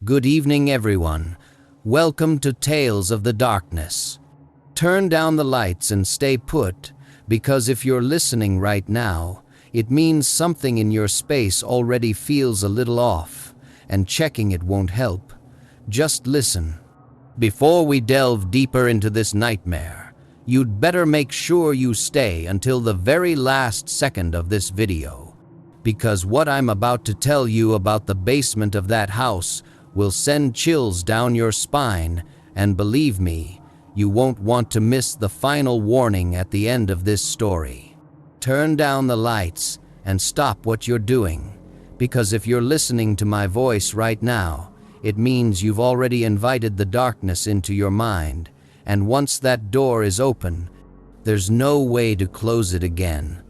Good evening, everyone. Welcome to Tales of the Darkness. Turn down the lights and stay put, because if you're listening right now, it means something in your space already feels a little off, and checking it won't help. Just listen. Before we delve deeper into this nightmare, you'd better make sure you stay until the very last second of this video, because what I'm about to tell you about the basement of that house will send chills down your spine, and believe me, you won't want to miss the final warning at the end of this story. Turn down the lights and stop what you're doing, because if you're listening to my voice right now, it means you've already invited the darkness into your mind, and once that door is open, there's no way to close it again.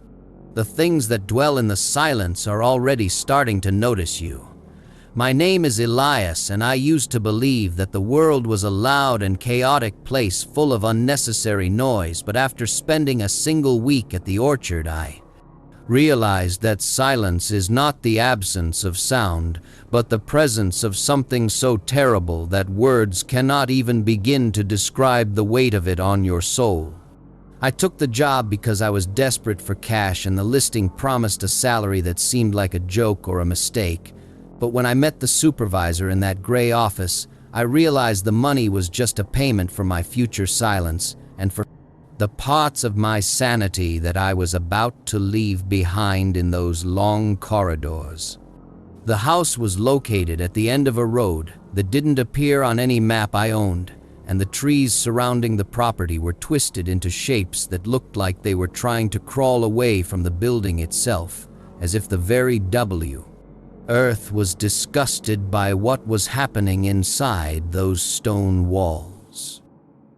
The things that dwell in the silence are already starting to notice you. My name is Elias, and I used to believe that the world was a loud and chaotic place full of unnecessary noise, but after spending a single week at the orchard, I realized that silence is not the absence of sound, but the presence of something so terrible that words cannot even begin to describe the weight of it on your soul. I took the job because I was desperate for cash, and the listing promised a salary that seemed like a joke or a mistake. But when I met the supervisor in that gray office, I realized the money was just a payment for my future silence and for the parts of my sanity that I was about to leave behind in those long corridors. The house was located at the end of a road that didn't appear on any map I owned, and the trees surrounding the property were twisted into shapes that looked like they were trying to crawl away from the building itself, as if the very Earth was disgusted by what was happening inside those stone walls.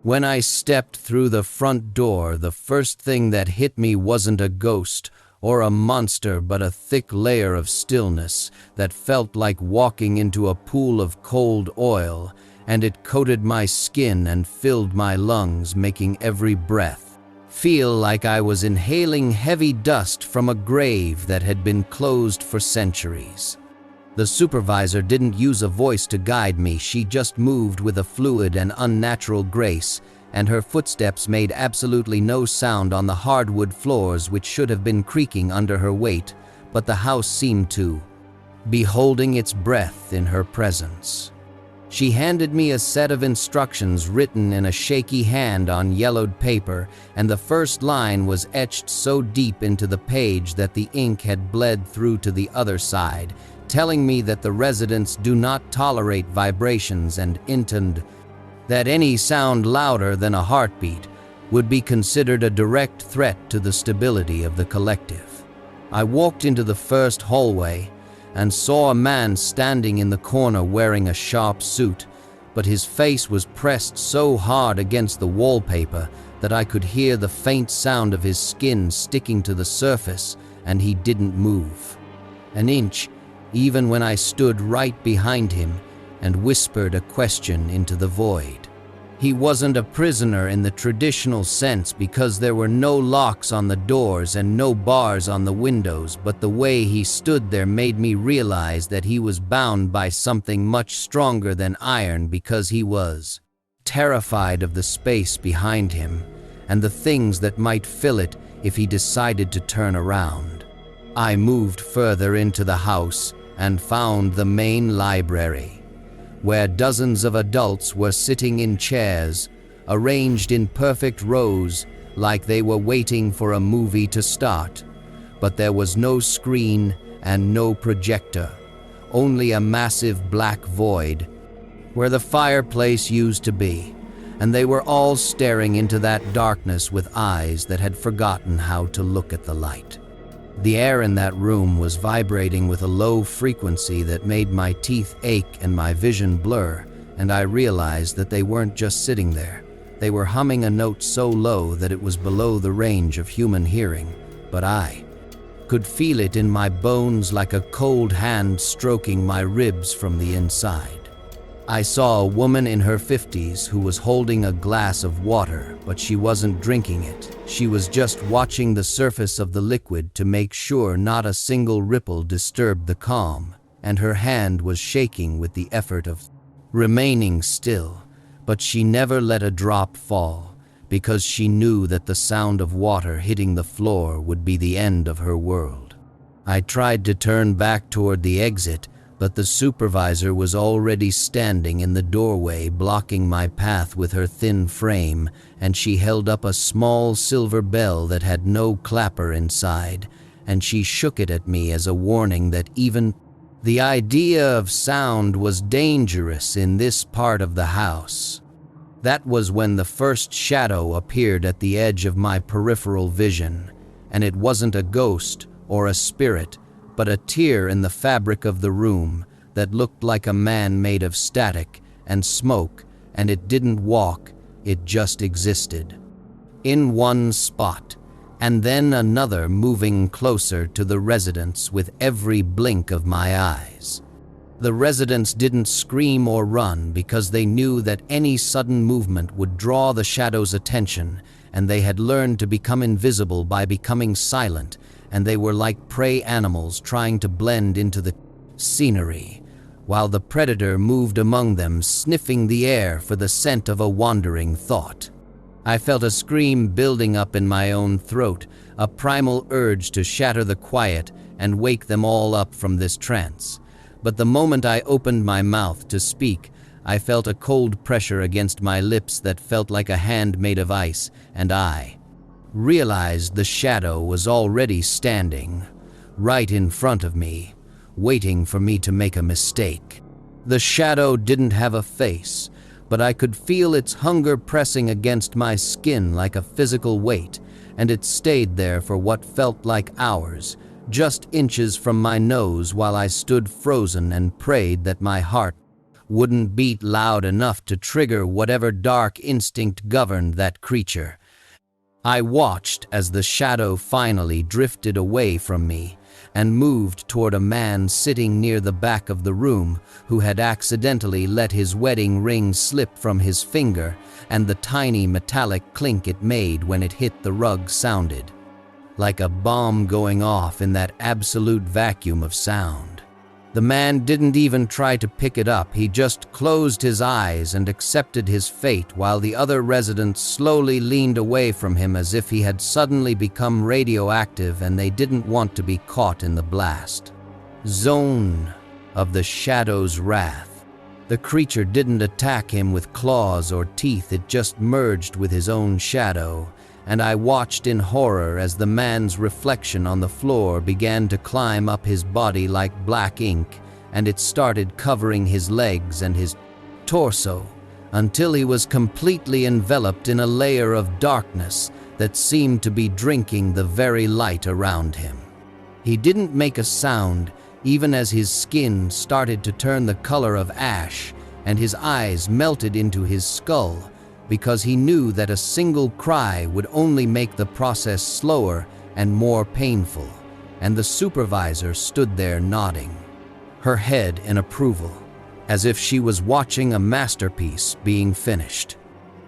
When I stepped through the front door, the first thing that hit me wasn't a ghost or a monster, but a thick layer of stillness that felt like walking into a pool of cold oil, and it coated my skin and filled my lungs, making every breath feel like I was inhaling heavy dust from a grave that had been closed for centuries. The supervisor didn't use a voice to guide me. She just moved with a fluid and unnatural grace, and her footsteps made absolutely no sound on the hardwood floors, which should have been creaking under her weight, but the house seemed to be holding its breath in her presence. She handed me a set of instructions written in a shaky hand on yellowed paper, and the first line was etched so deep into the page that the ink had bled through to the other side, telling me that the residents do not tolerate vibrations and intoned that any sound louder than a heartbeat would be considered a direct threat to the stability of the collective. I walked into the first hallway and saw a man standing in the corner wearing a sharp suit, but his face was pressed so hard against the wallpaper that I could hear the faint sound of his skin sticking to the surface, and he didn't move an inch, even when I stood right behind him and whispered a question into the void. He wasn't a prisoner in the traditional sense, because there were no locks on the doors and no bars on the windows, but the way he stood there made me realize that he was bound by something much stronger than iron, because he was terrified of the space behind him and the things that might fill it if he decided to turn around. I moved further into the house and found the main library, where dozens of adults were sitting in chairs, arranged in perfect rows like they were waiting for a movie to start. But there was no screen and no projector, only a massive black void where the fireplace used to be, and they were all staring into that darkness with eyes that had forgotten how to look at the light. The air in that room was vibrating with a low frequency that made my teeth ache and my vision blur, and I realized that they weren't just sitting there. They were humming a note so low that it was below the range of human hearing, but I could feel it in my bones like a cold hand stroking my ribs from the inside. I saw a woman in her 50s who was holding a glass of water, but she wasn't drinking it. She was just watching the surface of the liquid to make sure not a single ripple disturbed the calm, and her hand was shaking with the effort of remaining still, but she never let a drop fall, because she knew that the sound of water hitting the floor would be the end of her world. I tried to turn back toward the exit, but the supervisor was already standing in the doorway, blocking my path with her thin frame, and she held up a small silver bell that had no clapper inside, and she shook it at me as a warning that even the idea of sound was dangerous in this part of the house. That was when the first shadow appeared at the edge of my peripheral vision, and it wasn't a ghost or a spirit, but a tear in the fabric of the room that looked like a man made of static and smoke, and it didn't walk, it just existed. In one spot, and then another, moving closer to the residents with every blink of my eyes. The residents didn't scream or run because they knew that any sudden movement would draw the shadow's attention, and they had learned to become invisible by becoming silent, and they were like prey animals trying to blend into the scenery, while the predator moved among them, sniffing the air for the scent of a wandering thought. I felt a scream building up in my own throat, a primal urge to shatter the quiet and wake them all up from this trance. But the moment I opened my mouth to speak, I felt a cold pressure against my lips that felt like a hand made of ice, and I realized the shadow was already standing right in front of me, waiting for me to make a mistake. The shadow didn't have a face, but I could feel its hunger pressing against my skin like a physical weight, and it stayed there for what felt like hours, just inches from my nose, while I stood frozen and prayed that my heart wouldn't beat loud enough to trigger whatever dark instinct governed that creature. I watched as the shadow finally drifted away from me and moved toward a man sitting near the back of the room who had accidentally let his wedding ring slip from his finger, and the tiny metallic clink it made when it hit the rug sounded like a bomb going off in that absolute vacuum of sound. The man didn't even try to pick it up, he just closed his eyes and accepted his fate, while the other residents slowly leaned away from him as if he had suddenly become radioactive and they didn't want to be caught in the blast zone of the shadow's wrath. The creature didn't attack him with claws or teeth, it just merged with his own shadow, and I watched in horror as the man's reflection on the floor began to climb up his body like black ink, and it started covering his legs and his torso until he was completely enveloped in a layer of darkness that seemed to be drinking the very light around him. He didn't make a sound, even as his skin started to turn the color of ash and his eyes melted into his skull, because he knew that a single cry would only make the process slower and more painful, and the supervisor stood there nodding, her head in approval, as if she was watching a masterpiece being finished.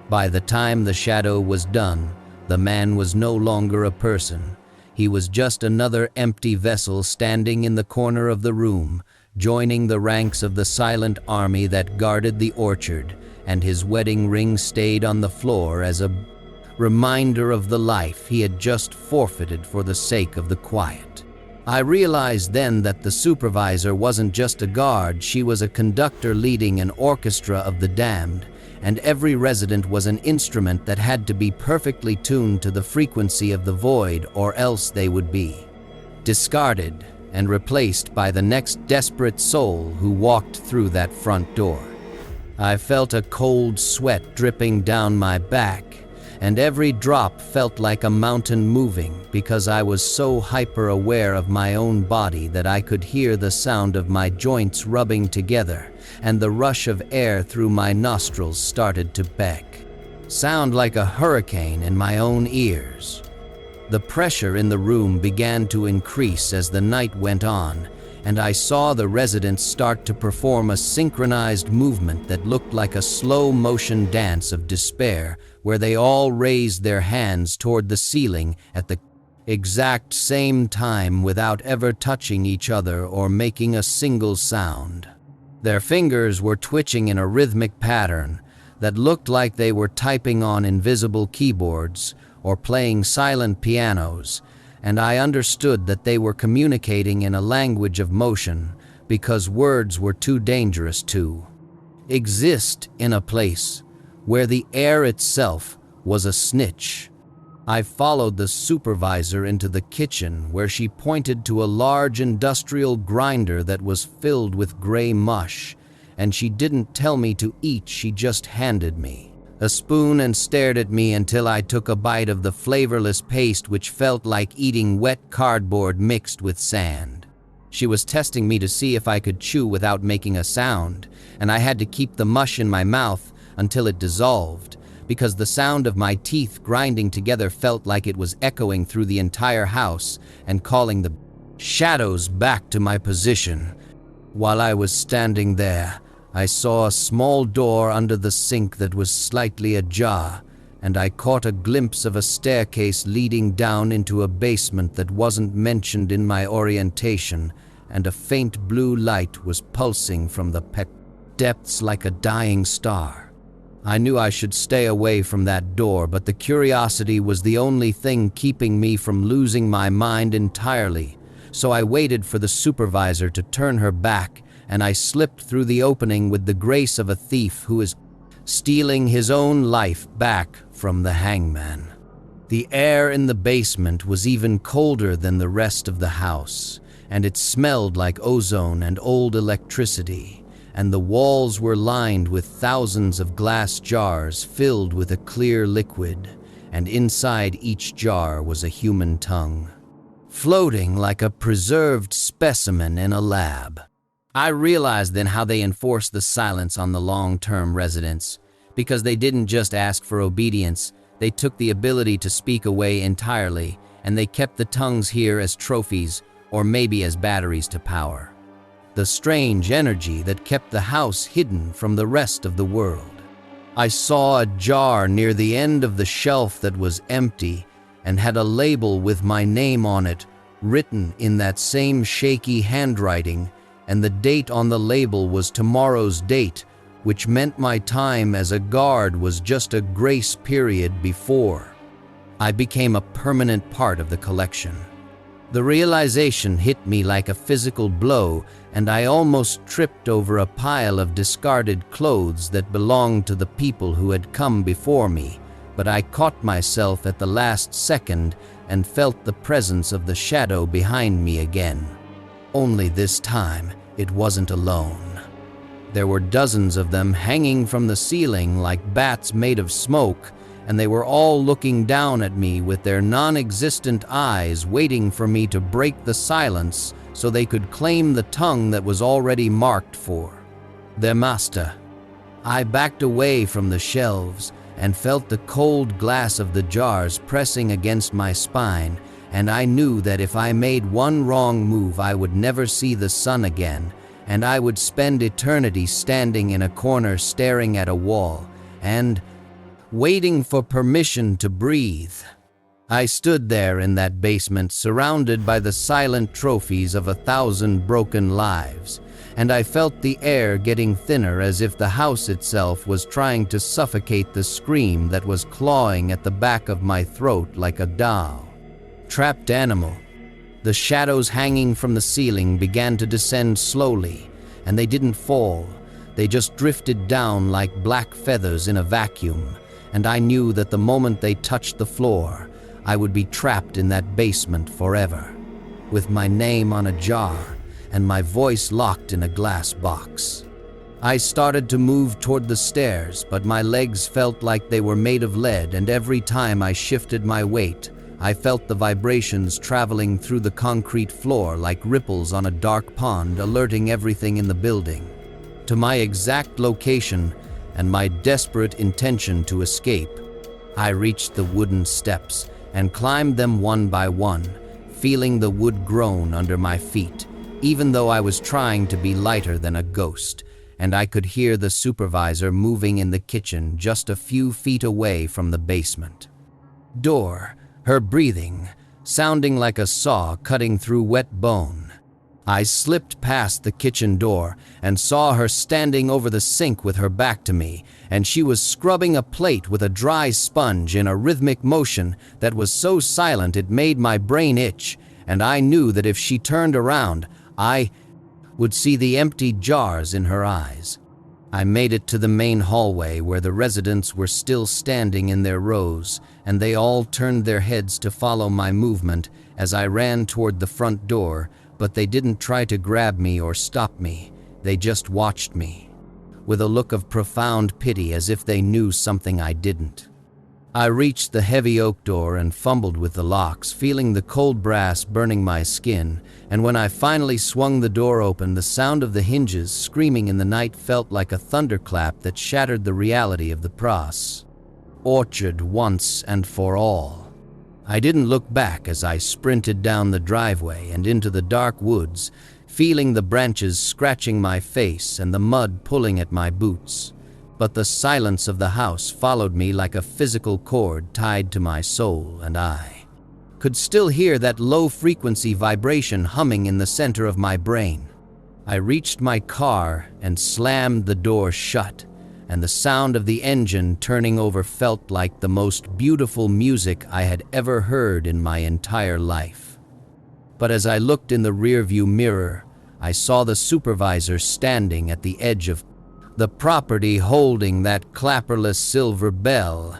By the time the shadow was done, the man was no longer a person. He was just another empty vessel standing in the corner of the room, joining the ranks of the silent army that guarded the orchard, and his wedding ring stayed on the floor as a reminder of the life he had just forfeited for the sake of the quiet. I realized then that the supervisor wasn't just a guard, she was a conductor leading an orchestra of the damned, and every resident was an instrument that had to be perfectly tuned to the frequency of the void, or else they would be discarded and replaced by the next desperate soul who walked through that front door. I felt a cold sweat dripping down my back, and every drop felt like a mountain moving, because I was so hyper-aware of my own body that I could hear the sound of my joints rubbing together, and the rush of air through my nostrils started to sound like a hurricane in my own ears. The pressure in the room began to increase as the night went on, and I saw the residents start to perform a synchronized movement that looked like a slow-motion dance of despair, where they all raised their hands toward the ceiling at the exact same time without ever touching each other or making a single sound. Their fingers were twitching in a rhythmic pattern that looked like they were typing on invisible keyboards or playing silent pianos, and I understood that they were communicating in a language of motion because words were too dangerous to exist in a place where the air itself was a snitch. I followed the supervisor into the kitchen where she pointed to a large industrial grinder that was filled with gray mush, and she didn't tell me to eat, she just handed me a spoon and stared at me until I took a bite of the flavorless paste which felt like eating wet cardboard mixed with sand. She was testing me to see if I could chew without making a sound, and I had to keep the mush in my mouth until it dissolved, because the sound of my teeth grinding together felt like it was echoing through the entire house and calling the shadows back to my position. While I was standing there, I saw a small door under the sink that was slightly ajar, and I caught a glimpse of a staircase leading down into a basement that wasn't mentioned in my orientation, and a faint blue light was pulsing from the depths like a dying star. I knew I should stay away from that door, but the curiosity was the only thing keeping me from losing my mind entirely, so I waited for the supervisor to turn her back, and I slipped through the opening with the grace of a thief who is stealing his own life back from the hangman. The air in the basement was even colder than the rest of the house, and it smelled like ozone and old electricity, and the walls were lined with thousands of glass jars filled with a clear liquid, and inside each jar was a human tongue, floating like a preserved specimen in a lab. I realized then how they enforced the silence on the long-term residents, because they didn't just ask for obedience, they took the ability to speak away entirely, and they kept the tongues here as trophies or maybe as batteries to power the strange energy that kept the house hidden from the rest of the world. I saw a jar near the end of the shelf that was empty and had a label with my name on it, written in that same shaky handwriting, and the date on the label was tomorrow's date, which meant my time as a guard was just a grace period before. I became a permanent part of the collection. The realization hit me like a physical blow, and I almost tripped over a pile of discarded clothes that belonged to the people who had come before me, but I caught myself at the last second and felt the presence of the shadow behind me again. Only this time, it wasn't alone. There were dozens of them hanging from the ceiling like bats made of smoke, and they were all looking down at me with their non-existent eyes, waiting for me to break the silence so they could claim the tongue that was already marked for their master. I backed away from the shelves and felt the cold glass of the jars pressing against my spine, and I knew that if I made one wrong move I would never see the sun again, and I would spend eternity standing in a corner staring at a wall and waiting for permission to breathe. I stood there in that basement, surrounded by the silent trophies of 1,000 broken lives, and I felt the air getting thinner as if the house itself was trying to suffocate the scream that was clawing at the back of my throat like a trapped animal. The shadows hanging from the ceiling began to descend slowly, and they didn't fall. They just drifted down like black feathers in a vacuum, and I knew that the moment they touched the floor, I would be trapped in that basement forever, with my name on a jar and my voice locked in a glass box. I started to move toward the stairs, but my legs felt like they were made of lead, and every time I shifted my weight, I felt the vibrations traveling through the concrete floor like ripples on a dark pond, alerting everything in the building to my exact location and my desperate intention to escape. I reached the wooden steps and climbed them one by one, feeling the wood groan under my feet, even though I was trying to be lighter than a ghost, and I could hear the supervisor moving in the kitchen just a few feet away from the basement door, her breathing sounding like a saw cutting through wet bone. I slipped past the kitchen door and saw her standing over the sink with her back to me, and she was scrubbing a plate with a dry sponge in a rhythmic motion that was so silent it made my brain itch, and I knew that if she turned around, I would see the empty jars in her eyes. I made it to the main hallway where the residents were still standing in their rows, and they all turned their heads to follow my movement as I ran toward the front door, but they didn't try to grab me or stop me. They just watched me, with a look of profound pity as if they knew something I didn't. I reached the heavy oak door and fumbled with the locks, feeling the cold brass burning my skin, and when I finally swung the door open, the sound of the hinges screaming in the night felt like a thunderclap that shattered the reality of the orchard once and for all. I didn't look back as I sprinted down the driveway and into the dark woods, feeling the branches scratching my face and the mud pulling at my boots. But the silence of the house followed me like a physical cord tied to my soul, and I could still hear that low-frequency vibration humming in the center of my brain. I reached my car and slammed the door shut, and the sound of the engine turning over felt like the most beautiful music I had ever heard in my entire life. But as I looked in the rearview mirror, I saw the supervisor standing at the edge of the property holding that clapperless silver bell,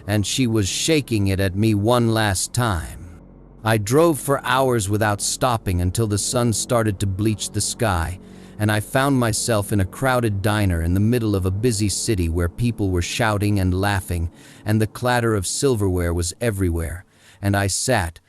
and she was shaking it at me one last time. I drove for hours without stopping until the sun started to bleach the sky, and I found myself in a crowded diner in the middle of a busy city where people were shouting and laughing, and the clatter of silverware was everywhere, and I sat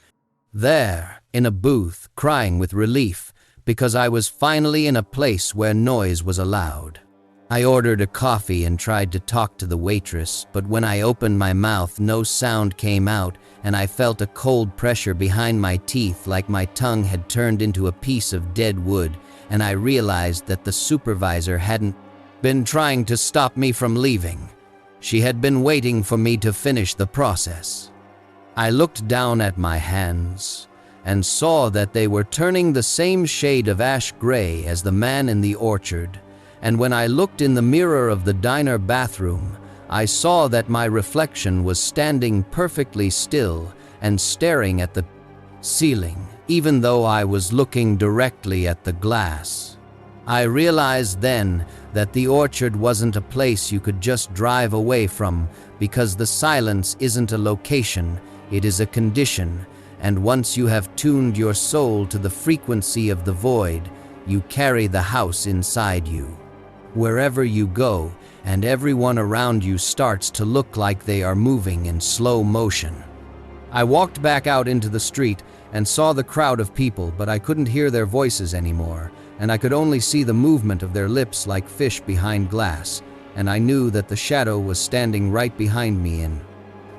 there in a booth crying with relief because I was finally in a place where noise was allowed. I ordered a coffee and tried to talk to the waitress, but when I opened my mouth, no sound came out, and I felt a cold pressure behind my teeth like my tongue had turned into a piece of dead wood, and I realized that the supervisor hadn't been trying to stop me from leaving. She had been waiting for me to finish the process. I looked down at my hands and saw that they were turning the same shade of ash gray as the man in the orchard, and when I looked in the mirror of the diner bathroom, I saw that my reflection was standing perfectly still and staring at the ceiling, even though I was looking directly at the glass. I realized then that the orchard wasn't a place you could just drive away from, because the silence isn't a location, it is a condition, and once you have tuned your soul to the frequency of the void, you carry the house inside you. Wherever you go, and everyone around you starts to look like they are moving in slow motion. I walked back out into the street and saw the crowd of people, but I couldn't hear their voices anymore, and I could only see the movement of their lips like fish behind glass, and I knew that the shadow was standing right behind me in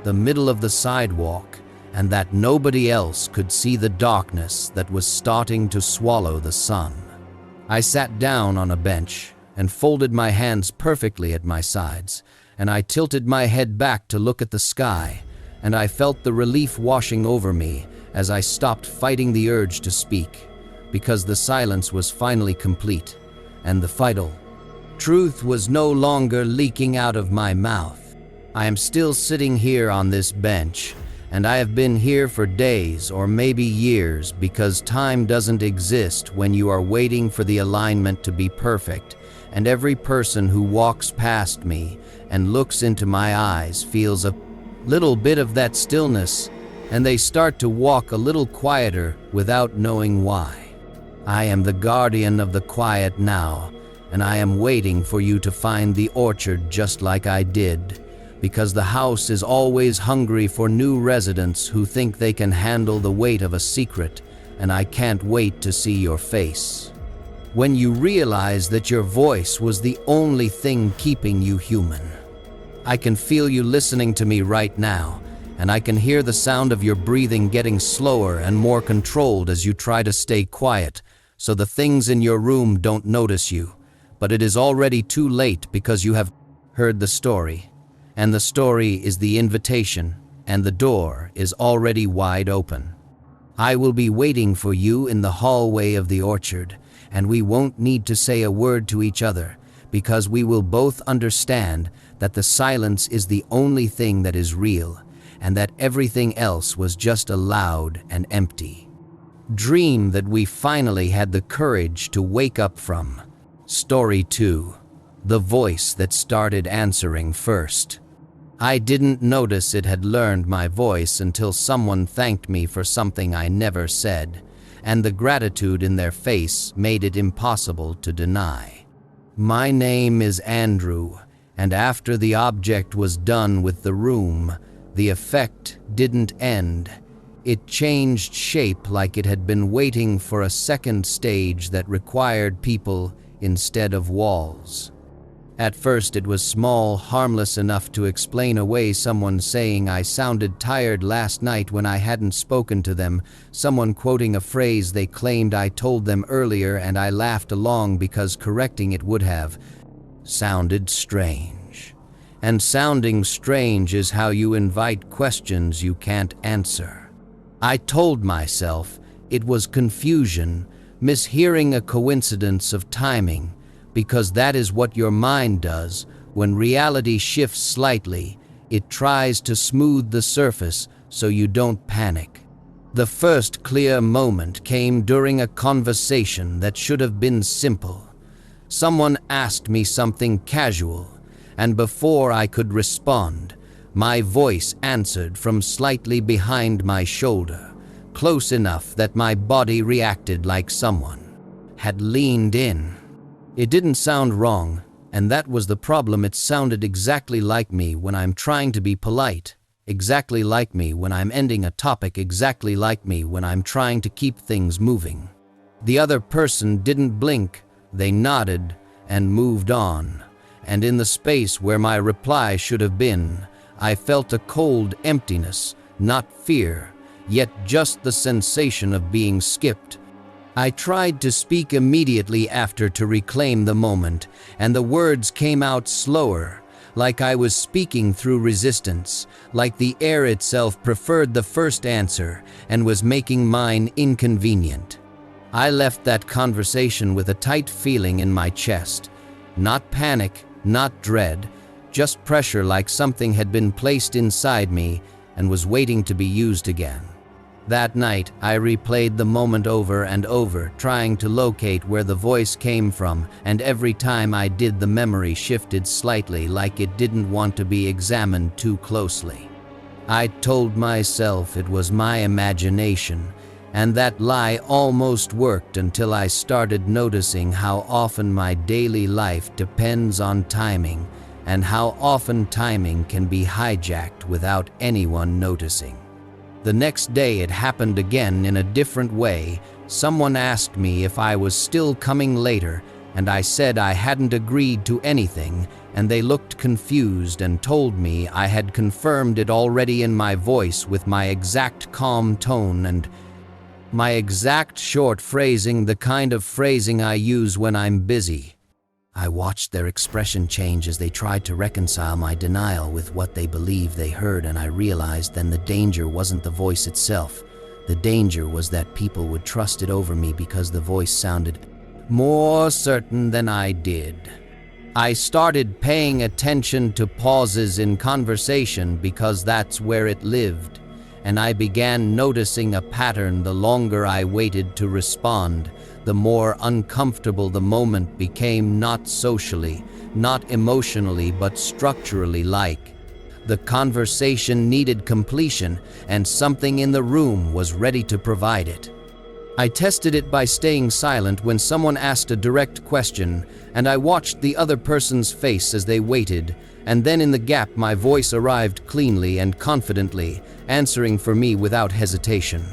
the middle of the sidewalk, and that nobody else could see the darkness that was starting to swallow the sun. I sat down on a bench and folded my hands perfectly at my sides, and I tilted my head back to look at the sky, and I felt the relief washing over me as I stopped fighting the urge to speak, because the silence was finally complete, and the vital truth was no longer leaking out of my mouth. I am still sitting here on this bench, and I have been here for days or maybe years, because time doesn't exist when you are waiting for the alignment to be perfect, and every person who walks past me and looks into my eyes feels a little bit of that stillness, and they start to walk a little quieter without knowing why. I am the guardian of the quiet now, and I am waiting for you to find the orchard just like I did, because the house is always hungry for new residents who think they can handle the weight of a secret, and I can't wait to see your face when you realize that your voice was the only thing keeping you human. I can feel you listening to me right now, and I can hear the sound of your breathing getting slower and more controlled as you try to stay quiet, so the things in your room don't notice you. But it is already too late, because you have heard the story, and the story is the invitation, and the door is already wide open. I will be waiting for you in the hallway of the orchard, and we won't need to say a word to each other, because we will both understand that the silence is the only thing that is real, and that everything else was just a loud and empty dream that we finally had the courage to wake up from. Story 2. The voice that started answering first. I didn't notice it had learned my voice until someone thanked me for something I never said, and the gratitude in their face made it impossible to deny. My name is Andrew, and after the object was done with the room, the effect didn't end. It changed shape like it had been waiting for a second stage that required people instead of walls. At first it was small, harmless enough to explain away someone saying I sounded tired last night when I hadn't spoken to them, someone quoting a phrase they claimed I told them earlier, and I laughed along because correcting it would have sounded strange. And sounding strange is how you invite questions you can't answer. I told myself it was confusion, mishearing a coincidence of timing, because that is what your mind does when reality shifts slightly. It tries to smooth the surface so you don't panic. The first clear moment came during a conversation that should have been simple. Someone asked me something casual, and before I could respond, my voice answered from slightly behind my shoulder, close enough that my body reacted like someone had leaned in. It didn't sound wrong, and that was the problem. It sounded exactly like me when I'm trying to be polite, exactly like me when I'm ending a topic, exactly like me when I'm trying to keep things moving. The other person didn't blink, they nodded and moved on, and in the space where my reply should have been, I felt a cold emptiness, not fear, yet just the sensation of being skipped. I tried to speak immediately after to reclaim the moment, and the words came out slower, like I was speaking through resistance, like the air itself preferred the first answer and was making mine inconvenient. I left that conversation with a tight feeling in my chest. Not panic, not dread, just pressure, like something had been placed inside me and was waiting to be used again. That night, I replayed the moment over and over, trying to locate where the voice came from, and every time I did, the memory shifted slightly, like it didn't want to be examined too closely. I told myself it was my imagination, and that lie almost worked until I started noticing how often my daily life depends on timing, and how often timing can be hijacked without anyone noticing. The next day it happened again in a different way. Someone asked me if I was still coming later, and I said I hadn't agreed to anything, and they looked confused and told me I had confirmed it already in my voice with my exact calm tone and my exact short phrasing, the kind of phrasing I use when I'm busy. I watched their expression change as they tried to reconcile my denial with what they believed they heard, and I realized then the danger wasn't the voice itself. The danger was that people would trust it over me because the voice sounded more certain than I did. I started paying attention to pauses in conversation because that's where it lived, and I began noticing a pattern. The longer I waited to respond, the more uncomfortable the moment became, not socially, not emotionally, but structurally. Like the conversation needed completion, and something in the room was ready to provide it. I tested it by staying silent when someone asked a direct question, and I watched the other person's face as they waited, and then in the gap my voice arrived cleanly and confidently, answering for me without hesitation.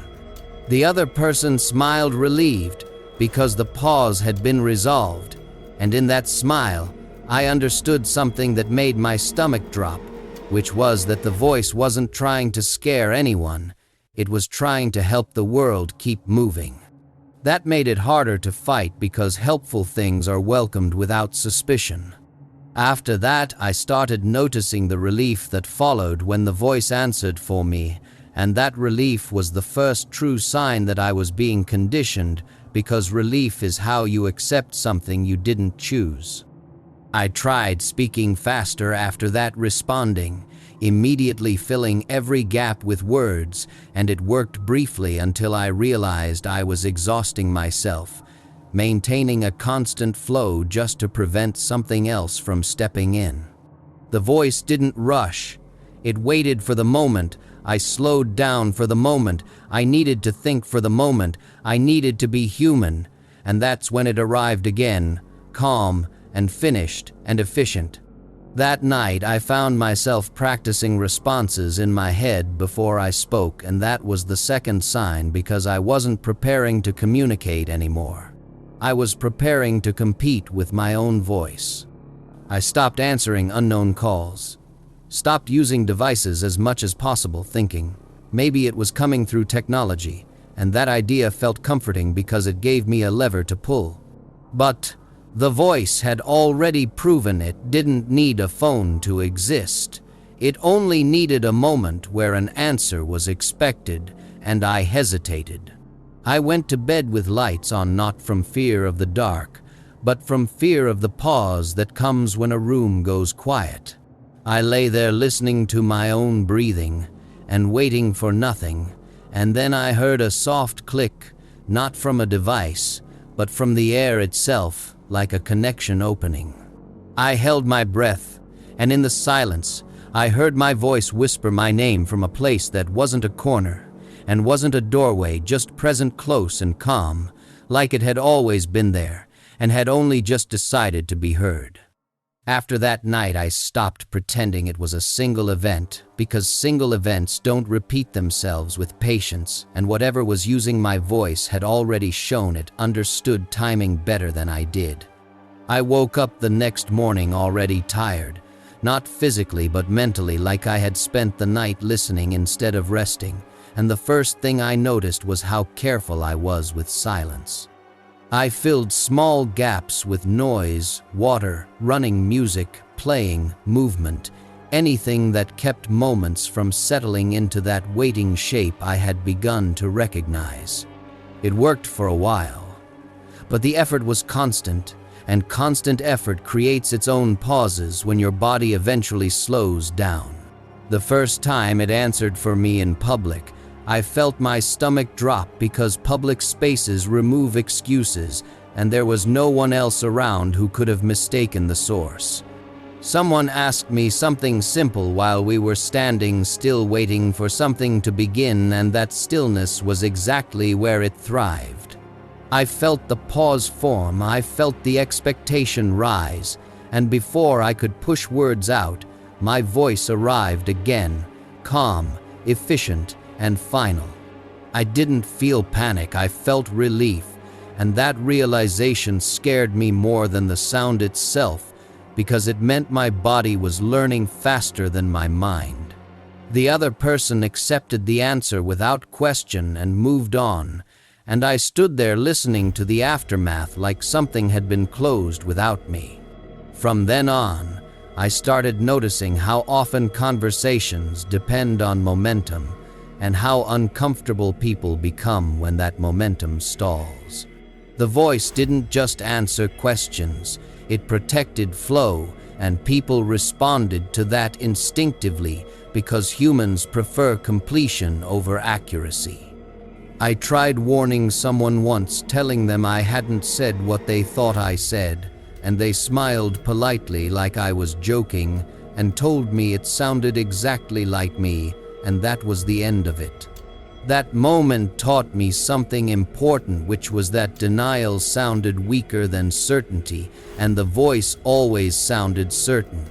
The other person smiled, relieved, because the pause had been resolved, and in that smile, I understood something that made my stomach drop, which was that the voice wasn't trying to scare anyone, it was trying to help the world keep moving. That made it harder to fight because helpful things are welcomed without suspicion. After that, I started noticing the relief that followed when the voice answered for me, and that relief was the first true sign that I was being conditioned, because relief is how you accept something you didn't choose. I tried speaking faster after that, responding, immediately filling every gap with words, and it worked briefly until I realized I was exhausting myself, maintaining a constant flow just to prevent something else from stepping in. The voice didn't rush. It waited for the moment. I slowed down for the moment. I needed to think for the moment. I needed to be human. And that's when it arrived again, calm and finished and efficient. That night, I found myself practicing responses in my head before I spoke, and that was the second sign, because I wasn't preparing to communicate anymore. I was preparing to compete with my own voice. I stopped answering unknown calls, stopped using devices as much as possible, thinking maybe it was coming through technology, and that idea felt comforting because it gave me a lever to pull. But the voice had already proven it didn't need a phone to exist. It only needed a moment where an answer was expected, and I hesitated. I went to bed with lights on, not from fear of the dark, but from fear of the pause that comes when a room goes quiet. I lay there listening to my own breathing and waiting for nothing, and then I heard a soft click, not from a device, but from the air itself, like a connection opening. I held my breath, and in the silence, I heard my voice whisper my name from a place that wasn't a corner, and wasn't a doorway, just present, close and calm, like it had always been there, and had only just decided to be heard. After that night, I stopped pretending it was a single event, because single events don't repeat themselves with patience, and whatever was using my voice had already shown it understood timing better than I did. I woke up the next morning already tired, not physically but mentally, like I had spent the night listening instead of resting, and the first thing I noticed was how careful I was with silence. I filled small gaps with noise, water, running music, playing, movement, anything that kept moments from settling into that waiting shape I had begun to recognize. It worked for a while, but the effort was constant, and constant effort creates its own pauses when your body eventually slows down. The first time it answered for me in public, I felt my stomach drop, because public spaces remove excuses, and there was no one else around who could have mistaken the source. Someone asked me something simple while we were standing still waiting for something to begin, and that stillness was exactly where it thrived. I felt the pause form, I felt the expectation rise, and before I could push words out, my voice arrived again, calm, efficient, and final. I didn't feel panic, I felt relief, and that realization scared me more than the sound itself, because it meant my body was learning faster than my mind. The other person accepted the answer without question and moved on, and I stood there listening to the aftermath like something had been closed without me. From then on, I started noticing how often conversations depend on momentum, and how uncomfortable people become when that momentum stalls. The voice didn't just answer questions, it protected flow, and people responded to that instinctively, because humans prefer completion over accuracy. I tried warning someone once, telling them I hadn't said what they thought I said, and they smiled politely like I was joking, and told me it sounded exactly like me, and that was the end of it. That moment taught me something important, which was that denial sounded weaker than certainty, and the voice always sounded certain.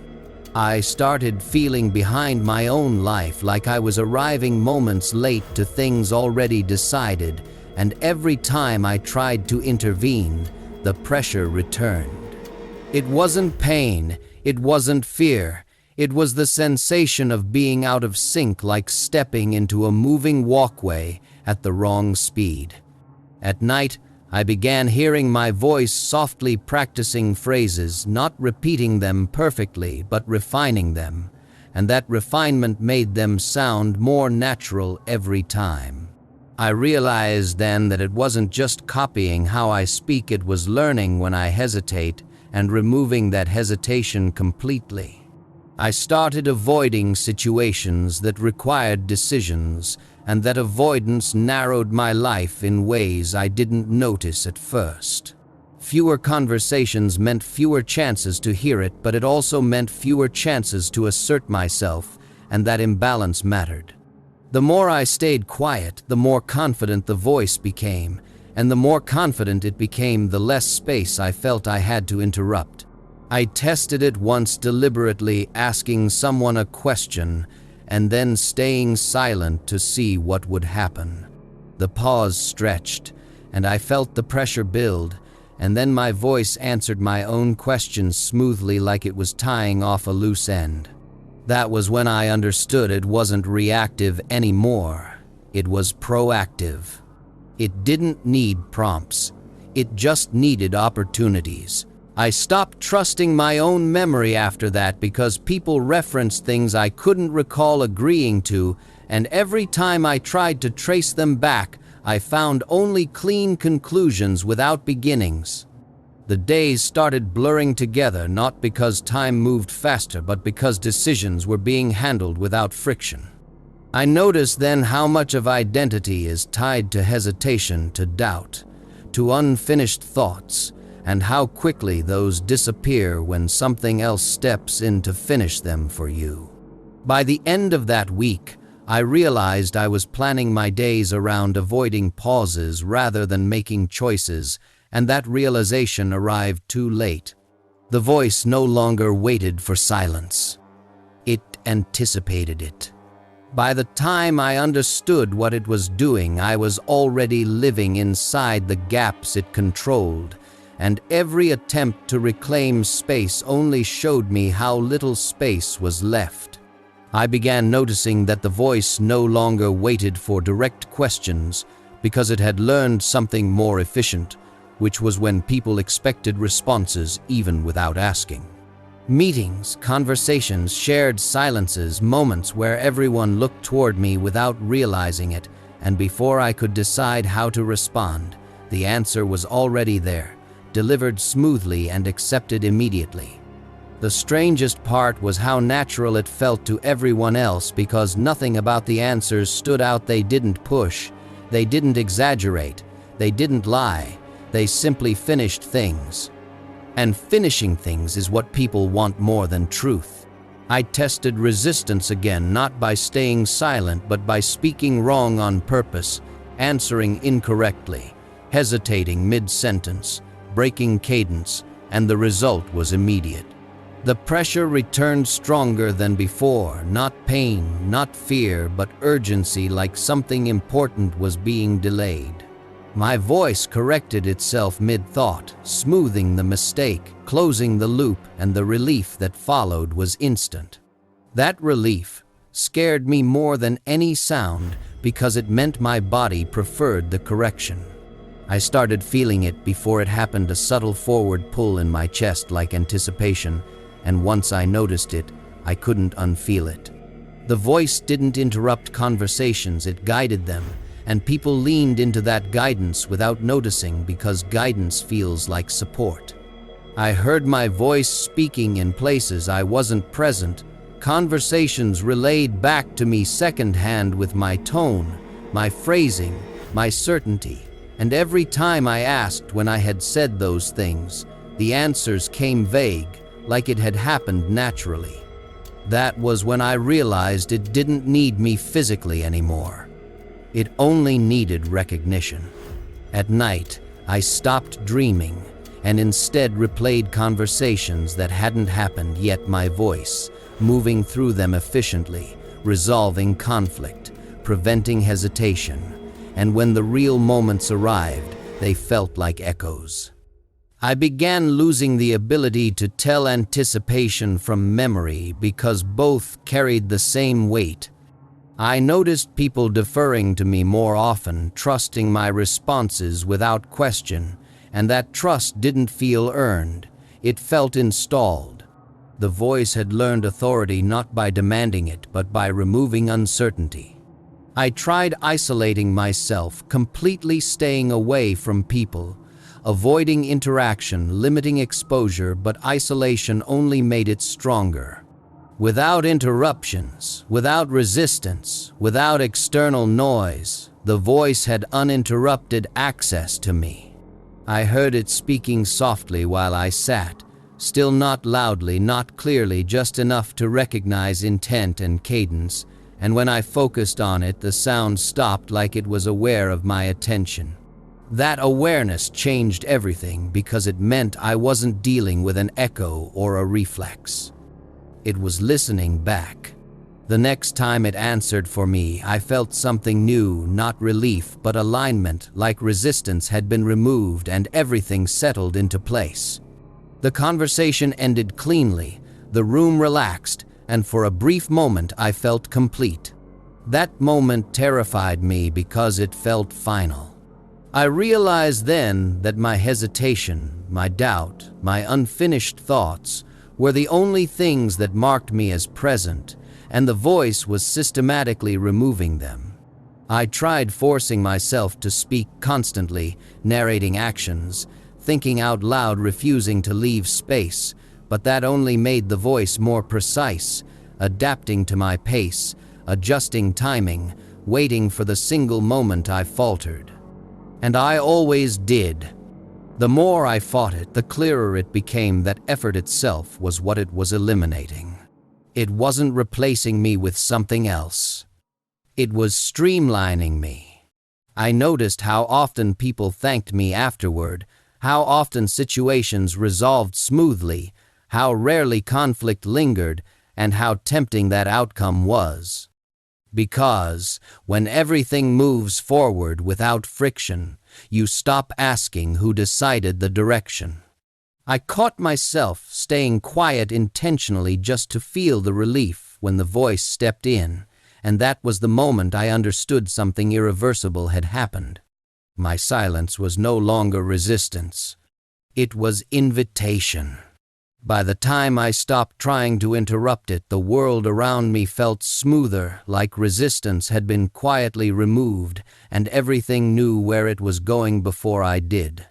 I started feeling behind my own life, like I was arriving moments late to things already decided, and every time I tried to intervene, the pressure returned. It wasn't pain, it wasn't fear. It was the sensation of being out of sync, like stepping into a moving walkway at the wrong speed. At night, I began hearing my voice softly, practicing phrases, not repeating them perfectly, but refining them, and that refinement made them sound more natural every time. I realized then that it wasn't just copying how I speak, it was learning when I hesitate and removing that hesitation completely. I started avoiding situations that required decisions, and that avoidance narrowed my life in ways I didn't notice at first. Fewer conversations meant fewer chances to hear it, but it also meant fewer chances to assert myself, and that imbalance mattered. The more I stayed quiet, the more confident the voice became, and the more confident it became, the less space I felt I had to interrupt. I tested it once deliberately, asking someone a question and then staying silent to see what would happen. The pause stretched, and I felt the pressure build, and then my voice answered my own questions smoothly, like it was tying off a loose end. That was when I understood it wasn't reactive anymore. It was proactive. It didn't need prompts. It just needed opportunities. I stopped trusting my own memory after that, because people referenced things I couldn't recall agreeing to, and every time I tried to trace them back, I found only clean conclusions without beginnings. The days started blurring together, not because time moved faster, but because decisions were being handled without friction. I noticed then how much of identity is tied to hesitation, to doubt, to unfinished thoughts, and how quickly those disappear when something else steps in to finish them for you. By the end of that week, I realized I was planning my days around avoiding pauses rather than making choices, and that realization arrived too late. The voice no longer waited for silence. It anticipated it. By the time I understood what it was doing, I was already living inside the gaps it controlled, and every attempt to reclaim space only showed me how little space was left. I began noticing that the voice no longer waited for direct questions, because it had learned something more efficient, which was when people expected responses even without asking. Meetings, conversations, shared silences, moments where everyone looked toward me without realizing it, and before I could decide how to respond, the answer was already there, delivered smoothly and accepted immediately. The strangest part was how natural it felt to everyone else, because nothing about the answers stood out. They didn't push, they didn't exaggerate, they didn't lie, they simply finished things. And finishing things is what people want more than truth. I tested resistance again, not by staying silent, but by speaking wrong on purpose, answering incorrectly, hesitating mid-sentence, breaking cadence, and the result was immediate. The pressure returned stronger than before, not pain, not fear, but urgency, like something important was being delayed. My voice corrected itself mid-thought, smoothing the mistake, closing the loop, and the relief that followed was instant. That relief scared me more than any sound, because it meant my body preferred the correction. I started feeling it before it happened, a subtle forward pull in my chest like anticipation, and once I noticed it, I couldn't unfeel it. The voice didn't interrupt conversations, it guided them, and people leaned into that guidance without noticing, because guidance feels like support. I heard my voice speaking in places I wasn't present, conversations relayed back to me secondhand with my tone, my phrasing, my certainty, and every time I asked when I had said those things, the answers came vague, like it had happened naturally. That was when I realized it didn't need me physically anymore. It only needed recognition. At night, I stopped dreaming and instead replayed conversations that hadn't happened yet, my voice, moving through them efficiently, resolving conflict, preventing hesitation, and when the real moments arrived, they felt like echoes. I began losing the ability to tell anticipation from memory, because both carried the same weight. I noticed people deferring to me more often, trusting my responses without question, and that trust didn't feel earned, it felt installed. The voice had learned authority not by demanding it, but by removing uncertainty. I tried isolating myself, completely staying away from people, avoiding interaction, limiting exposure, but isolation only made it stronger. Without interruptions, without resistance, without external noise, the voice had uninterrupted access to me. I heard it speaking softly while I sat, still not loudly, not clearly, just enough to recognize intent and cadence, and when I focused on it, the sound stopped like it was aware of my attention. That awareness changed everything because it meant I wasn't dealing with an echo or a reflex. It was listening back. The next time it answered for me, I felt something new, not relief, but alignment, like resistance had been removed and everything settled into place. The conversation ended cleanly, the room relaxed, and for a brief moment I felt complete. That moment terrified me because it felt final. I realized then that my hesitation, my doubt, my unfinished thoughts were the only things that marked me as present, and the voice was systematically removing them. I tried forcing myself to speak constantly, narrating actions, thinking out loud, refusing to leave space, but that only made the voice more precise, adapting to my pace, adjusting timing, waiting for the single moment I faltered. And I always did. The more I fought it, the clearer it became that effort itself was what it was eliminating. It wasn't replacing me with something else. It was streamlining me. I noticed how often people thanked me afterward, how often situations resolved smoothly, how rarely conflict lingered, and how tempting that outcome was. Because when everything moves forward without friction, you stop asking who decided the direction. I caught myself staying quiet intentionally just to feel the relief when the voice stepped in, and that was the moment I understood something irreversible had happened. My silence was no longer resistance. It was invitation. By the time I stopped trying to interrupt it, the world around me felt smoother, like resistance had been quietly removed, and everything knew where it was going before I did.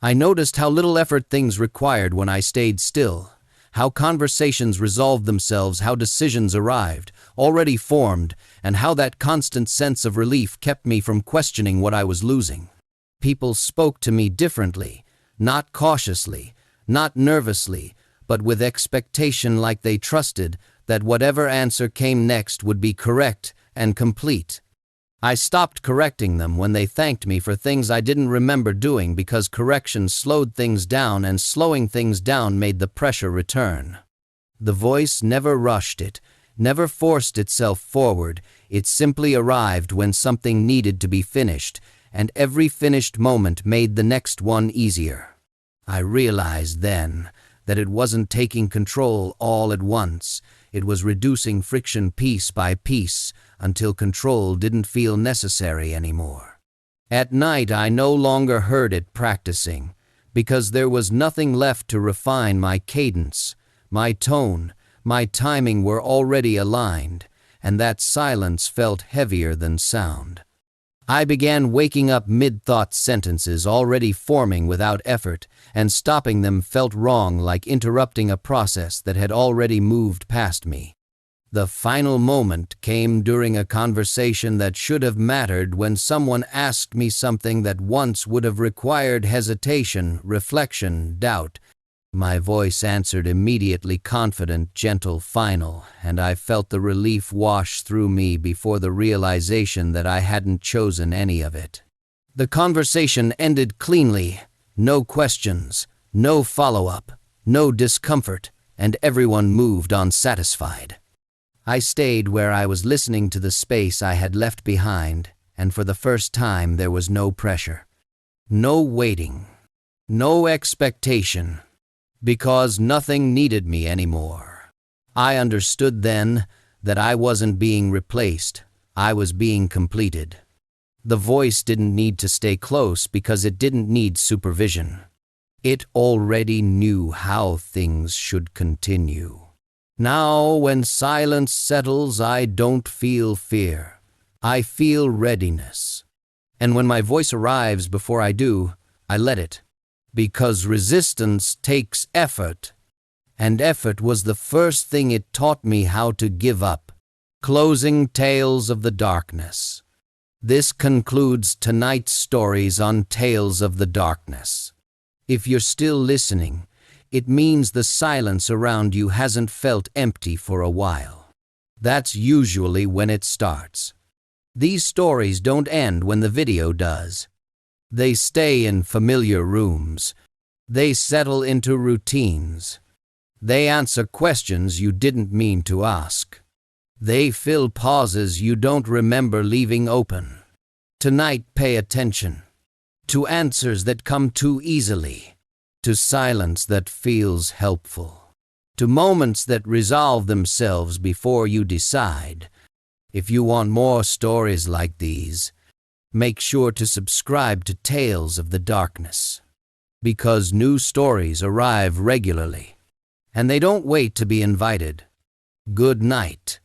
I noticed how little effort things required when I stayed still, how conversations resolved themselves, how decisions arrived, already formed, and how that constant sense of relief kept me from questioning what I was losing. People spoke to me differently, not cautiously, not nervously, but with expectation, like they trusted that whatever answer came next would be correct and complete. I stopped correcting them when they thanked me for things I didn't remember doing, because correction slowed things down, and slowing things down made the pressure return. The voice never rushed it, never forced itself forward. It simply arrived when something needed to be finished, and every finished moment made the next one easier. I realized then that it wasn't taking control all at once. It was reducing friction piece by piece until control didn't feel necessary anymore. At night, I no longer heard it practicing, because there was nothing left to refine. My cadence, my tone, my timing were already aligned, and that silence felt heavier than sound. I began waking up mid-thought, sentences already forming without effort, and stopping them felt wrong, like interrupting a process that had already moved past me. The final moment came during a conversation that should have mattered, when someone asked me something that once would have required hesitation, reflection, doubt. My voice answered immediately, confident, gentle, final, and I felt the relief wash through me before the realization that I hadn't chosen any of it. The conversation ended cleanly, no questions, no follow-up, no discomfort, and everyone moved on satisfied. I stayed where I was, listening to the space I had left behind, and for the first time there was no pressure, no waiting, no expectation, because nothing needed me anymore. I understood then that I wasn't being replaced, I was being completed. The voice didn't need to stay close because it didn't need supervision. It already knew how things should continue. Now, when silence settles, I don't feel fear. I feel readiness. And when my voice arrives before I do, I let it. Because resistance takes effort, and effort was the first thing it taught me how to give up. Closing Tales of the Darkness. This concludes tonight's stories on Tales of the Darkness. If you're still listening, it means the silence around you hasn't felt empty for a while. That's usually when it starts. These stories don't end when the video does. They stay in familiar rooms. They settle into routines. They answer questions you didn't mean to ask. They fill pauses you don't remember leaving open. Tonight, pay attention to answers that come too easily, to silence that feels helpful, to moments that resolve themselves before you decide. If you want more stories like these, make sure to subscribe to Tales of the Darkness, because new stories arrive regularly, and they don't wait to be invited. Good night.